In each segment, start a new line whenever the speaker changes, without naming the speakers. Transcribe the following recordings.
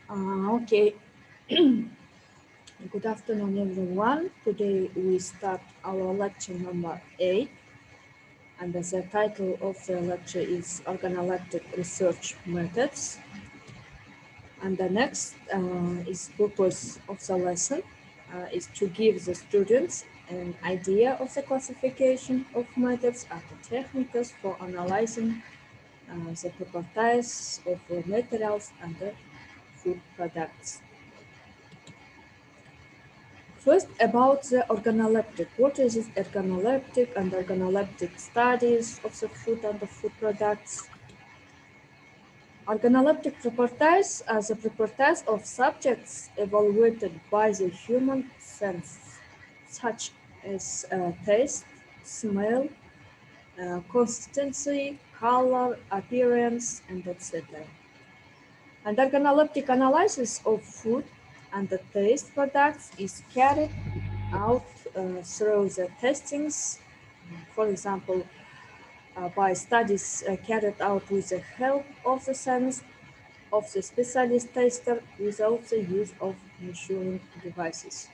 Okay. Good afternoon, everyone. Today we start our lecture number 8, and the title of the lecture is Organoleptic Research Methods. And the next is purpose of the lesson is to give the students an idea of the classification of methods and the techniques for analyzing the properties of raw materials and the food products. First, about the organoleptic. What is this organoleptic and organoleptic studies of the food and the food products? Organoleptic properties are the properties of subjects evaluated by the human senses, such as taste, smell, consistency, color, appearance, and etc. And organoleptic analysis of food and the taste products is carried out through the testings, for example, by studies carried out with the help of the sense of the specialist taster without the use of measuring devices.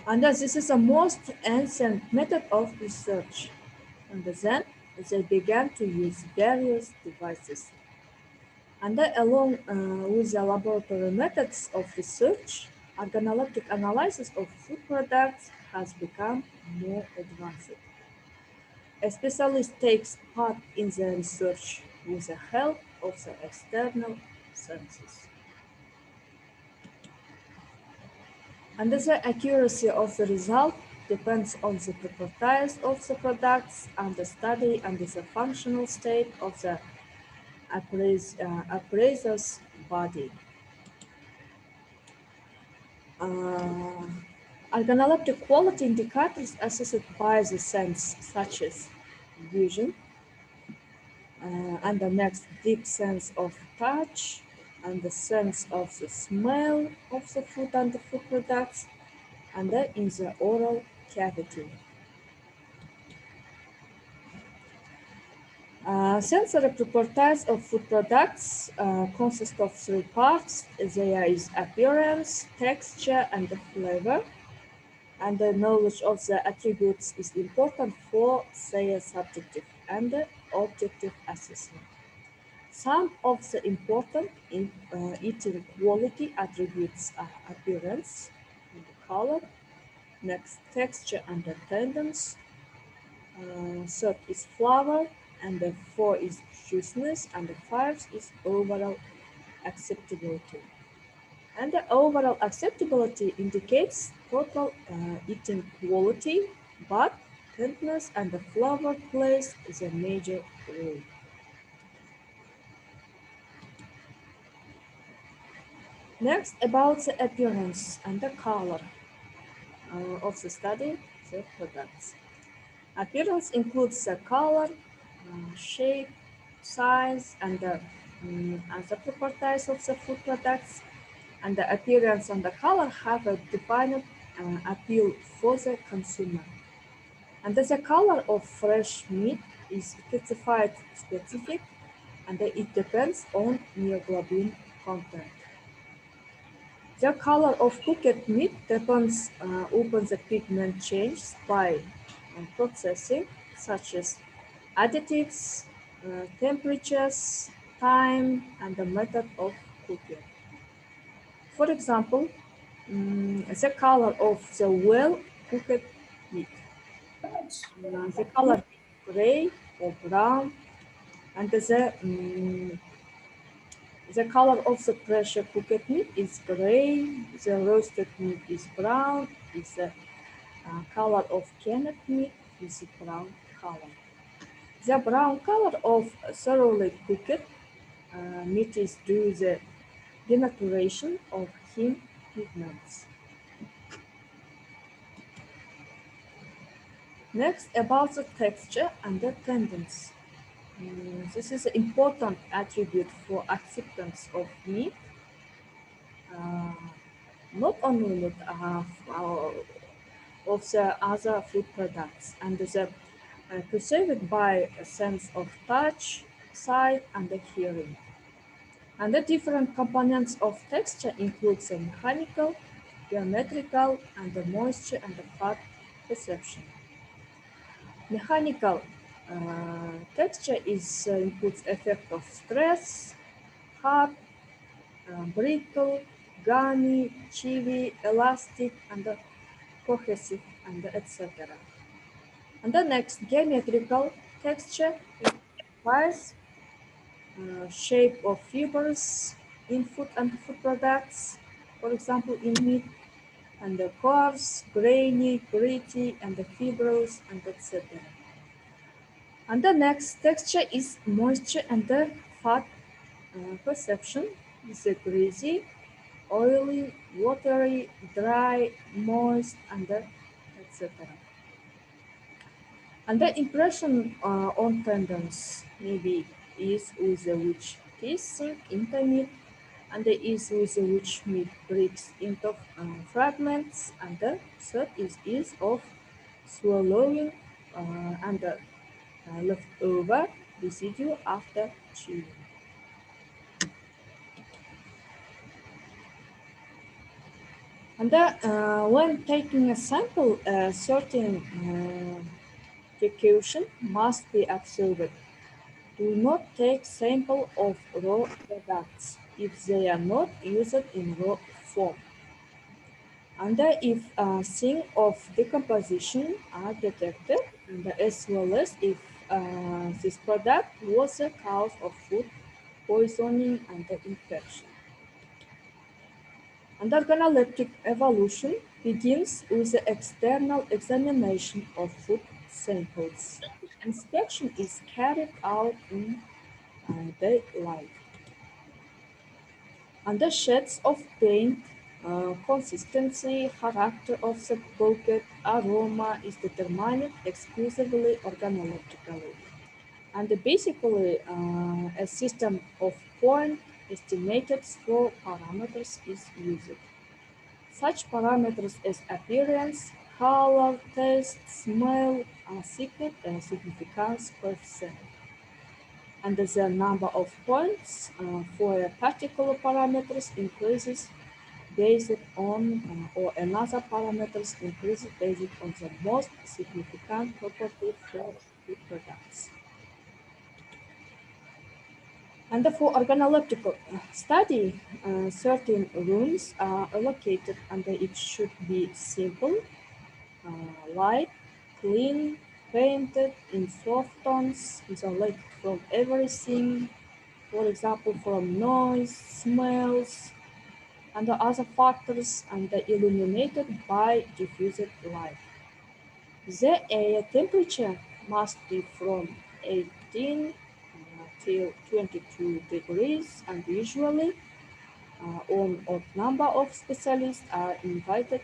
And this is the most ancient method of research. And then they began to use various devices. And along with the laboratory methods of research, organoleptic analysis of food products has become more advanced. A specialist takes part in the research with the help of the external senses. And the accuracy of the result depends on the properties of the products and the study and the functional state of the appraiser's body. Organoleptic quality indicators assessed by the sense, such as vision, and the next deep sense of touch, and the sense of the smell of the food and the food products, and then in the oral cavity. Sensory properties of food products consist of three parts. There is appearance, texture, and the flavor. And the knowledge of the attributes is important for their subjective and objective assessment. Some of the important eating quality attributes are appearance and color, next texture and tendons, third is flavor, and the four is juiciness, and the five is overall acceptability. And the overall acceptability indicates total eating quality, but tenderness and the flavor plays a major role. Next, about the appearance and the color of the study, the products. Appearance includes the color, shape, size, and the properties of the food products. And the appearance and the color have a defined appeal for the consumer. And the color of fresh meat is specified specific, and it depends on myoglobin content. The color of cooked meat depends upon the pigment changes by processing, such as additives, temperatures, time, and the method of cooking. For example, the color of the well-cooked meat. The color gray or brown, and the color of the pressure cooked meat is gray, the roasted meat is brown, the color of canned meat is brown color. The brown color of thoroughly cooked meat is due to the denaturation of heme pigments. Next, about the texture and the tendons. This is an important attribute for acceptance of meat, uh, not only meat, of the other food products, and the perceived by a sense of touch, sight, and the hearing. And the different components of texture include the mechanical, geometrical, and the moisture and the fat perception. Mechanical texture includes effect of stress, hard, brittle, gummy, chewy, elastic, and cohesive, and etc. And the next geometrical texture requires shape of fibers in food and food products, for example, in meat, and the coarse, grainy, gritty, and the fibrous, and etc. And the next texture is moisture and the fat perception. Is a greasy, oily, watery, dry, moist, and etc. And the impression on tendons maybe is with which teeth sink into meat, and the ease with which meat breaks into fragments, and the third is ease of swallowing and the leftover residue after chewing. And when taking a sample, certain precaution must be observed. Do not take sample of raw products if they are not used in raw form. And if signs of decomposition are detected, and as well as if this product was a cause of food poisoning and infection. And organoleptic evolution begins with the external examination of food samples. Inspection is carried out in daylight. And the shades of paint, consistency, character of the bucket, aroma is determined exclusively organoleptically. And basically, a system of point estimated through parameters is used. Such parameters as appearance, color, taste, smell are significance coefficient. And the number of points for a particular parameters increases based on or another parameters increases based on the most significant property for the products. And for organoleptic study, certain rooms are allocated and it should be simple, light, clean, painted in soft tones, isolated from everything, for example, from noise, smells, and the other factors, and illuminated by diffused light. The air temperature must be from 18 till 22 degrees, and usually on odd number of specialists are invited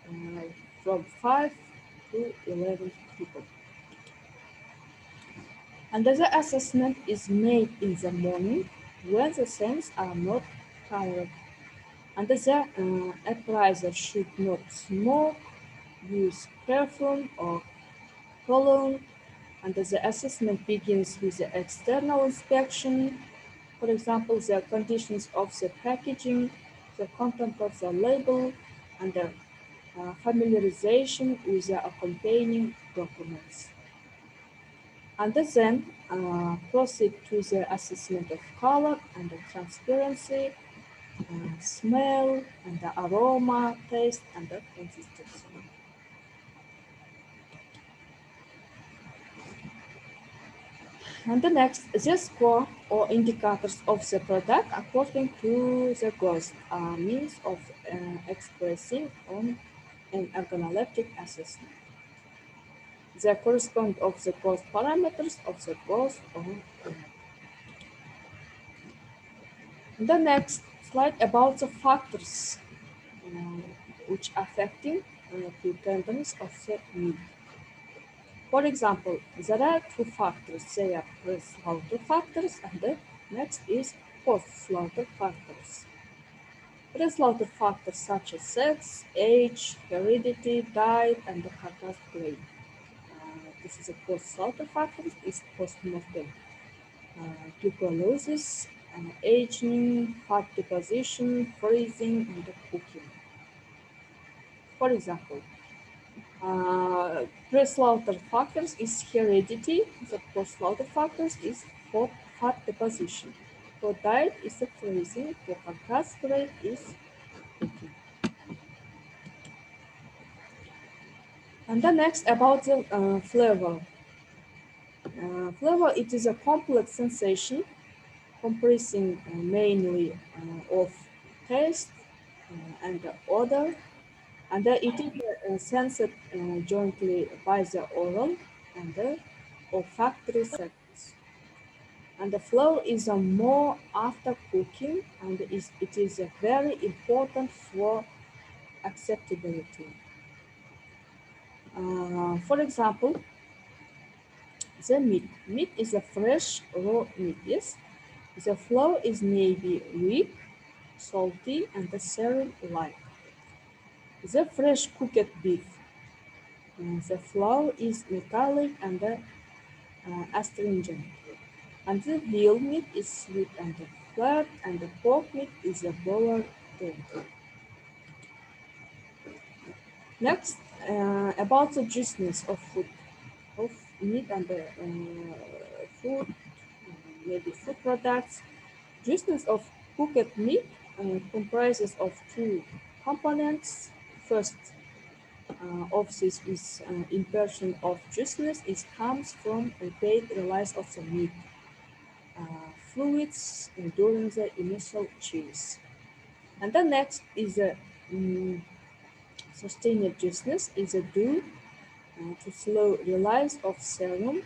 uh, from 5 to 11 people. And the assessment is made in the morning when the senses are not tired. And the appraiser should not smoke, use perfume or cologne, and the assessment begins with the external inspection, for example, the conditions of the packaging, the content of the label, and the familiarization with the accompanying documents. And then proceed to the assessment of color and the transparency, smell, and the aroma, taste, and the consistency. And the next, the score or indicators of the product according to the GOST are means of expressing on an organoleptic assessment. They correspond of the GOST parameters of the GOST or the next slide about the factors uh, which affecting the tenderness of the meat. For example, there are two factors. They are pre-slaughter factors and the next is post-slaughter factors. Pre-slaughter factors such as sex, age, heredity, diet, and the carcass grade. This is a post-slaughter factor, is post-mortem glucolysis, aging, fat deposition, freezing, and cooking. For example, pre-slaughter factors is heredity. The post-slaughter factors is for fat deposition. For diet is the freezing. For carcass grade is cooking. And the next about the flavor. Flavor, it is a complex sensation comprising mainly of taste and odor, and it is sensed jointly by the oral and the olfactory senses. And the flavor is more after cooking, and it is very important for acceptability. For example, the meat. Meat is a fresh raw meat, yes? The flavor is maybe weak, salty, and the serum light. The fresh cooked beef. The flavor is metallic and astringent. And the veal meat is sweet and flat, and the pork meat is a bower tender. Next, about the juiciness of food, of meat and food, maybe food products. Juiciness of cooked meat comprises of two components. First of this is impression of juiciness. It comes from repeated release of the meat fluids during the initial chews. And the next is a sustained juiciness is a due to slow release of serum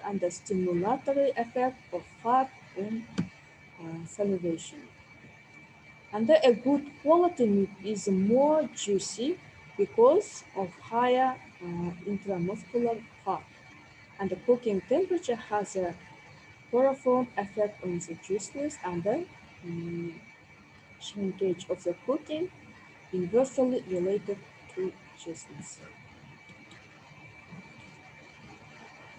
and the stimulatory effect of fat and salivation. And a good quality meat is more juicy because of higher intramuscular fat. And the cooking temperature has a profound effect on the juiciness and the shrinkage of the cooking, inversely related to juiciness.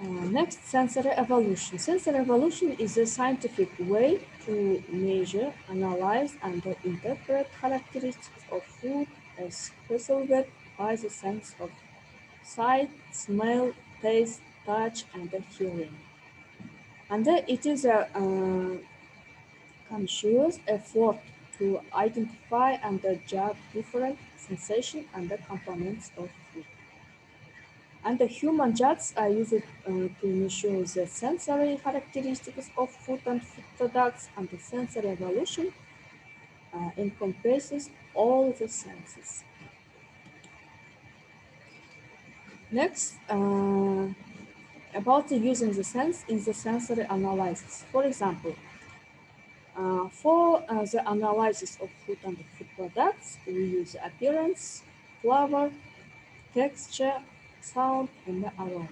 Next, sensory evolution. Sensory evolution is a scientific way to measure, analyze, and interpret characteristics of food as perceived by the sense of sight, smell, taste, touch, and hearing. And it is a conscious effort to identify and judge different sensations and the components of food. And the human judges are used to measure the sensory characteristics of food and food products, and the sensory evolution encompasses all the senses. Next, about using the sense in the sensory analysis. For example, for the analysis of food and food products, we use appearance, flavor, texture, sound, and aroma.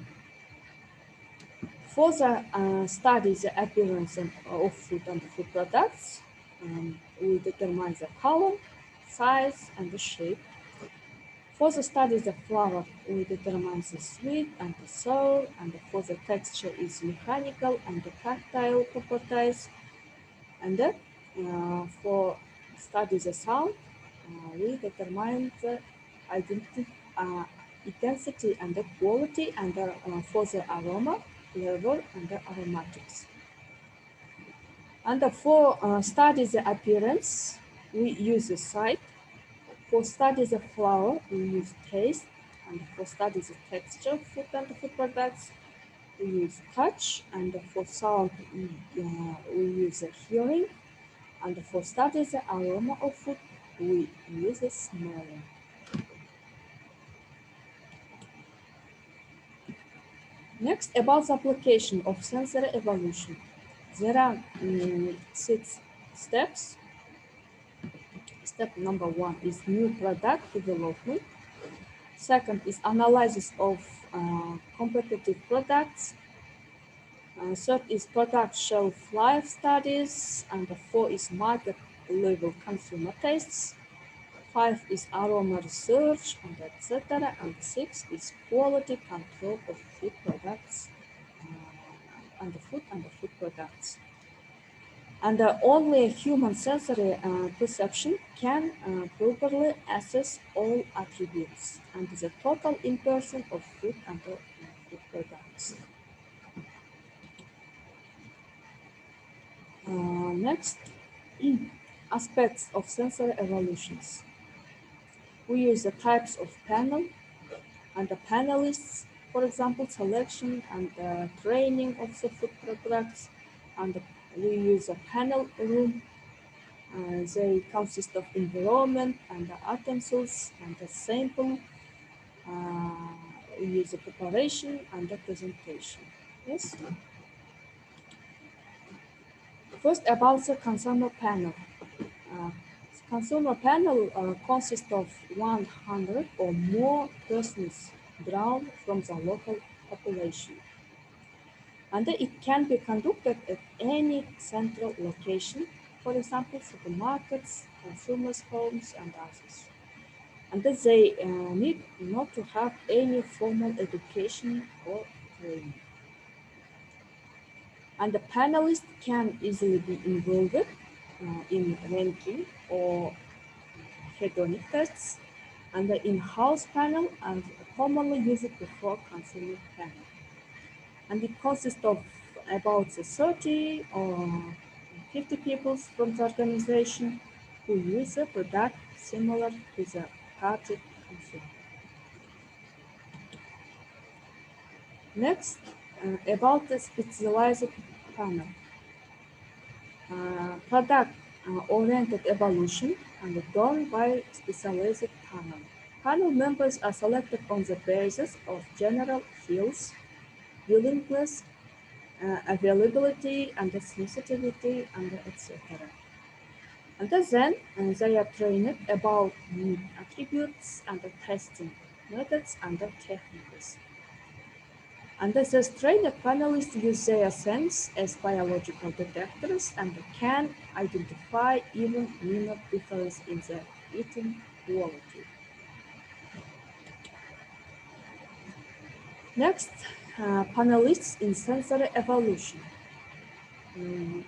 For the study the appearance of food and food products, we determine the color, size, and the shape. For the study the flavor, we determine the sweet and the sour, and for the texture is mechanical and the tactile properties. And for study the sound, we determine the identity, intensity and the quality, and for the aroma, flavor, and the aromatics. And for study the appearance, we use the sight. For study the flavor, we use taste. And for study the texture of food and food products, we use touch. And for sound, we use hearing. And for study the aroma of food, we use smelling. Next, about the application of sensory evolution. There are 6 steps. Step number 1 is new product development. Second is analysis of competitive products. Third is product shelf life studies. And 4 is market level consumer tastes. 5 is aroma research, and etc. And 6 is quality control of food products and the food products. And only human sensory perception can properly assess all attributes and the total impression of food and food products. Next, aspects of sensory evolutions. We use the types of panel and the panelists, for example, selection and training of the food products, and we use a panel room. They consist of environment and the utensils and the sample. We use the preparation and the presentation. Yes. First, about the consumer panel. Uh, Consumer panel consists of 100 or more persons drawn from the local population. And it can be conducted at any central location, for example, supermarkets, consumers' homes, and others. And that they need not to have any formal education or training. And the panelists can easily be involved in ranking or hedonic tests, and the in-house panel are commonly used before consumer panel. And it consists of about 30 or 50 people from the organization who use a product similar to the target consumer. Next, about the specialized panel. Product-oriented evaluation and done by specialized panel. Panel members are selected on the basis of general skills, willingness, availability, and sensitivity, and etc. And then they are trained about attributes and the testing methods and the techniques. And the trained panelists use their sense as biological detectors and can identify even minor difference in the eating quality. Next, panelists in sensory evolution. Um,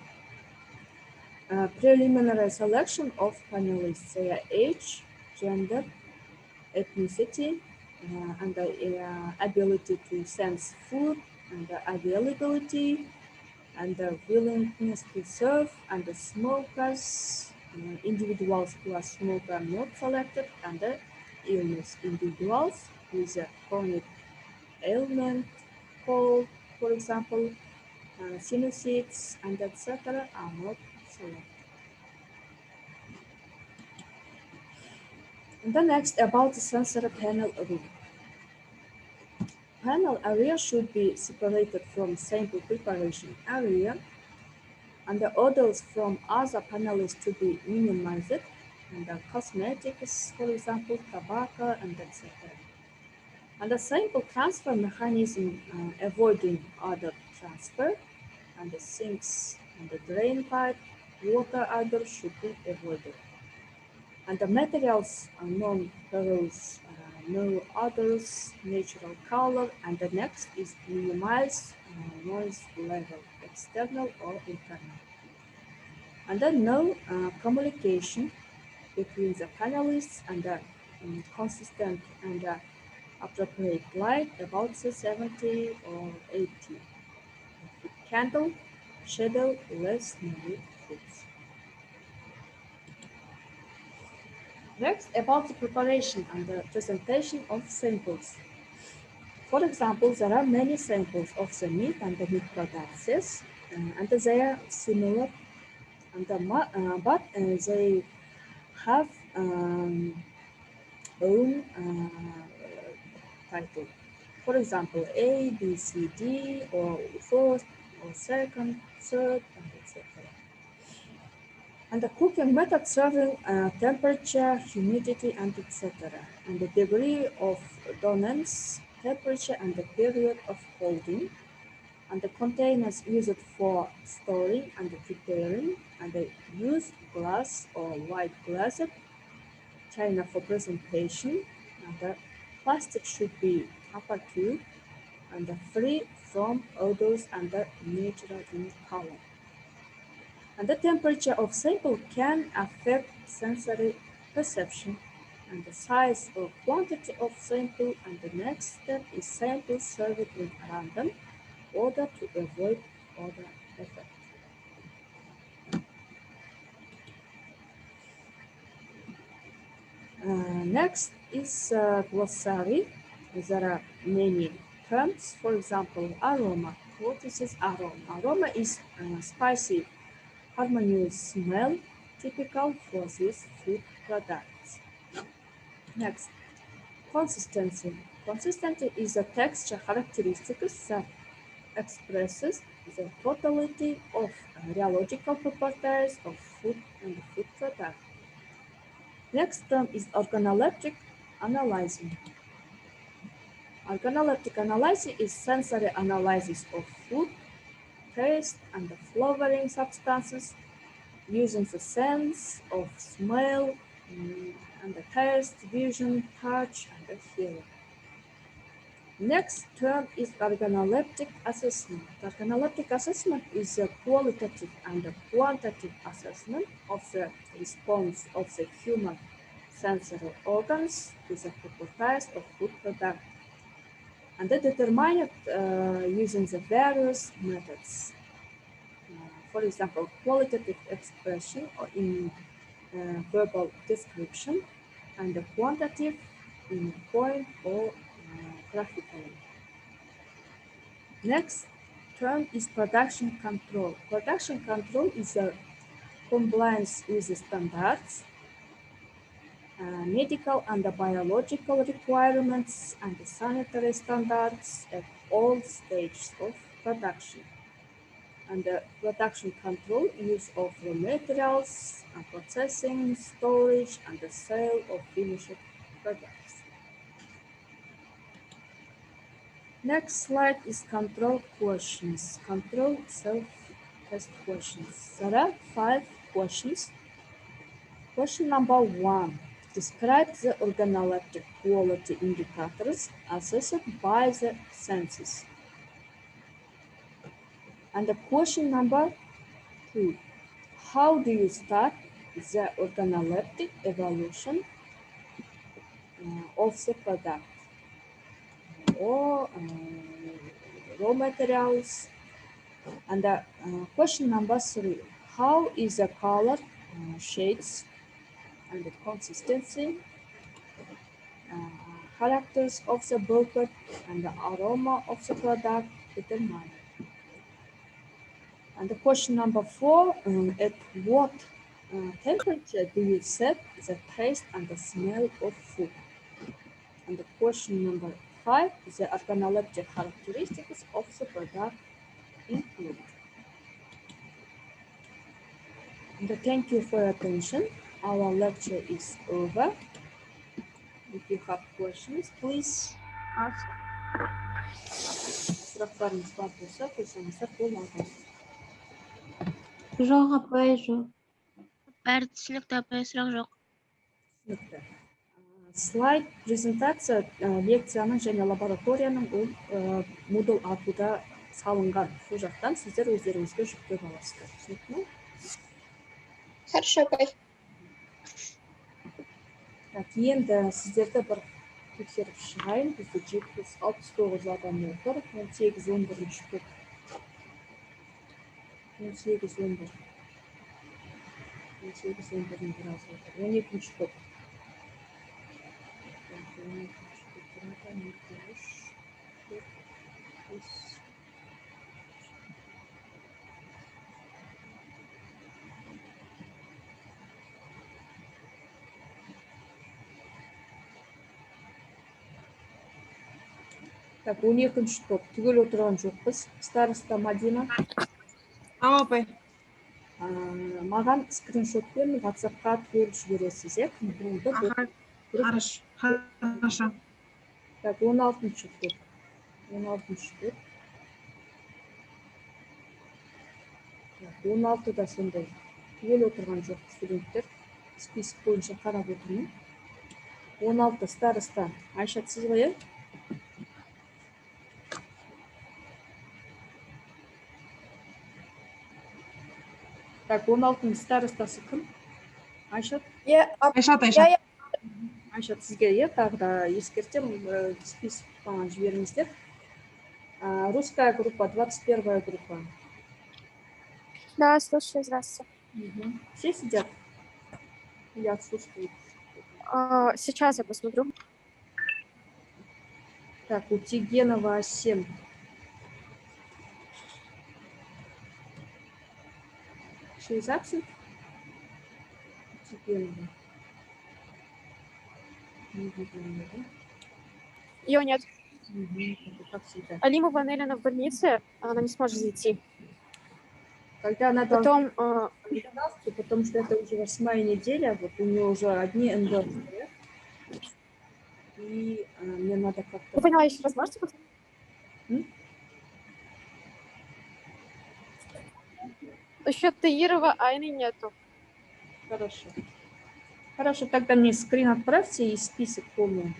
Preliminary selection of panelists, their age, gender, ethnicity, and the ability to sense food, and the availability, and the willingness to serve, and the smokers, individuals who are smoker not selected, and the illness individuals with a chronic ailment, cold, for example, sinusitis, and etc. are not selected. And the next about the sensory panel room. Panel area should be separated from sample preparation area, and the odors from other panelists to be minimized, and the cosmetics, for example, tobacco, and etc. And the sample transfer mechanism avoiding odor transfer, and the sinks and the drain pipe, water odor should be avoided. And the materials are non-porous, no odors, natural color, and the next is minimize noise level, external or internal. And then no communication between the panelists and the consistent and appropriate light about the 70 or 80. Candle, shadow, less needed foods. Next, about the preparation and the presentation of samples. For example, there are many samples of the meat and the meat products, yes, and they are similar, and but they have own title. For example, A, B, C, D, or first, or second, third, and etc. And the cooking method serving temperature, humidity, and etc. And the degree of donance, temperature, and the period of holding, and the containers used for storing and preparing, and the used glass or white glass, china for presentation, and the plastic should be upper tube and free from odors and natural in color. And the temperature of sample can affect sensory perception and the size or quantity of sample, and the next step is sample served in random order to avoid order effect. Next is glossary. There are many terms. For example, aroma. What is this aroma? Aroma is spicy, harmonious smell typical for these food products. Next, consistency. Consistency is a texture characteristic that expresses the totality of rheological properties of food and food product. Next term is organoleptic analysis. Organoleptic analysis is sensory analysis of food, taste, and flavoring substances using the sense of smell and the taste, vision, touch, and the hearing. Next term is organoleptic assessment. Organoleptic assessment is a qualitative and a quantitative assessment of the response of the human sensory organs to the properties of food product, and they determine it using the various methods. For example, qualitative expression or in verbal description, and the quantitative in point or graphically. Next term is production control. Production control is a compliance with the standards, medical and biological requirements, and the sanitary standards at all stages of production. And the production control use of raw materials, and processing, storage, and the sale of finished products. Next slide is control questions, control self-test questions. There are 5 questions. Question number 1. Describe the organoleptic quality indicators assessed by the senses. And the question number 2. How do you start the organoleptic evaluation of the product or raw materials? And the question number 3. How is the color, shades, and the consistency, characters of the bulk and the aroma of the product determined? And the question number 4, at what temperature do you set the taste and the smell of food? And the question number 5, the organoleptic characteristics of the product include. And thank you for your attention. Our lecture is over. If you have questions, please ask. Сұрақтарыңыз бар болса, қойсаңыздар болмады.
Жоқ, апай, жоқ.
Бәрі түсінікті, апай, сұрақ жоқ.
Түсінікті. Слайд презентация лекцияның және лабораторияның ол Moodle атуда салынған. Сол жақтан сіздер өздеріңізге жүктеп аласыздар. Түсінікті ме?
Хорошо, апай.
Енді сіздерді бір тексеріп шығайын. Бізде 769 адам отыр. 18-11 топ. 18-11. 18-11 біраз отыр. 12 топ. 12 Так, 12 топ. Түгел отырған жоқпыз. Староста Мадина.
Апай.
Маған скриншотпен WhatsApp-қа түгел жібересіз, е?
Хорошо.
Так, 16 топ. 16 топ. 16-да сондай. Түгел отырған жоқ студенттер. Список бойынша қарап отырмын. 16 староста. Айшат, сіз ғой, е? Так, 16-ның старостасы кім? Айшат?
Айшат, Айшат.
Айшат, сізге тағы да ескертем, список жіберіңіздер. Русская группа, 21-я группа.
Да, слушаю, здравствуйте.
Все сидят? Или отсутствуют?
Сейчас я посмотрю.
Так, у Тигенова 7. She is absent? Тигенова. Не видно её, да?
Ее нет.
Как всегда.
Алимова Неллина в больнице, она не сможет зайти.
Когда она должна
Потом,
потому что это уже 8-я неделя, вот у нее уже одни НГ. И мне надо как-то...
не поняла, еще раз можете повторить? Еще Таирова Айны нету.
Хорошо. Хорошо, тогда мне скрин отправьте и список полный.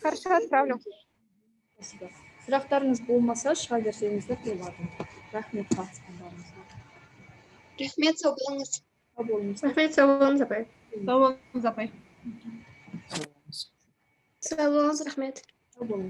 Хорошо, отправлю.
Спасибо. Сұрақтарыңыз болмаса, шыға берсеңіздер болады. Рахмет, қатысқандарыңызға.
Рахмет, сау болыңыз.
Сау болыңыз.
Рахмет, сау болыңыз, апай. Сау болыңыз, апай.
Сау болыңыз, рахмет.
Сау болыңыз.